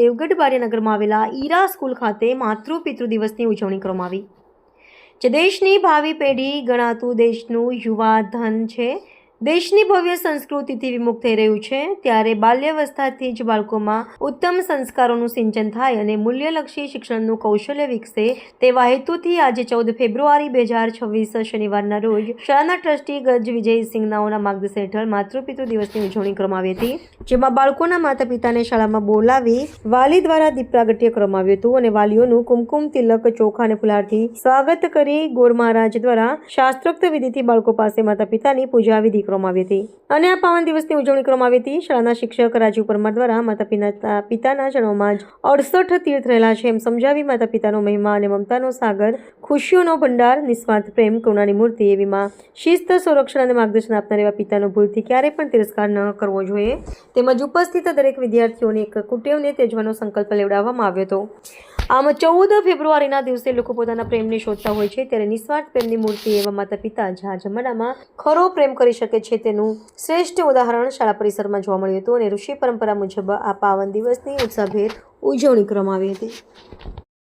દેવગઢ બારિયાનગરમાં આવેલા era school ખાતે માતૃ-પિતૃ દિવસની ઉજવણી કરવામાં આવી। જે દેશની ભાવિ પેઢી ગણાતું દેશનું યુવા ધન છે, દેશની ભવ્ય સંસ્કૃતિથી વિમુખ થઈ રહ્યું છે, ત્યારે બાલ્યાવસ્થાથી જ બાળકોમાં ઉત્તમ સંસ્કારોનું સિંચન થાય અને મૂલ્યલક્ષી શિક્ષણનું કૌશલ્ય વિકસે તેવા હેતુથી આજે 14 ફેબ્રુઆરી 2026 શનિવારના રોજ શાળાના ટ્રસ્ટી ગજ વિજયસિંહ નાઓના માર્ગદર્શન હેઠળ માતૃ-પિતૃ દિવસની ઉજવણી કરવામાં આવી હતી, જેમાં બાળકોના માતા પિતાને શાળામાં બોલાવી વાલી દ્વારા દીપ પ્રાગટ્ય કરવામાં આવ્યું હતું અને વાલીઓનું કુમકુમ તિલક, ચોખા અને ફુલારથી સ્વાગત કરી ગોર મહારાજ દ્વારા શાસ્ત્રોક્ત વિધિથી બાળકો પાસે માતા પિતાની પૂજા વિધિ કરવામાં આવી હતી અને આ પાવન દિવસની ઉજવણી કરવામાં આવી હતી। શાળાના શિક્ષક રાજીવ પરમાર દ્વારા માતા પિતાના ચરણોમાં જ 68 તીર્થ રહેલા છે એમ સમજાવી માતા પિતાનો મહિમા અને મમતાનો સાગર, ખુશીઓનો ભંડાર, નિસ્વાર્થ પ્રેમ, કરુણાની મૂર્તિ એવીમાં શિસ્ત, સંરક્ષણ અને માર્ગદર્શન આપનાર એવા પિતાનો ભૂલથી ક્યારેય પણ તિરસ્કાર ન કરવો જોઈએ તેમજ ઉપસ્થિત દરેક વિદ્યાર્થીઓને એક કુટેવને તેજવાનો સંકલ્પ લેવડાવવામાં આવ્યો હતો। આમ 14 ફેબ્રુઆરીના દિવસે લોકો પોતાના પ્રેમને શોધતા હોય છે, ત્યારે નિસ્વાર્થ પ્રેમની મૂર્તિ એવા માતા પિતા જે આ જમાનામાં ખરો પ્રેમ કરી શકે છે તેનું શ્રેષ્ઠ ઉદાહરણ શાળા પરિસરમાં જોવા મળ્યું હતું અને ઋષિ પરંપરા મુજબ આ પાવન દિવસની ઉત્સાહભેર ઉજવણી કરવામાં આવી હતી।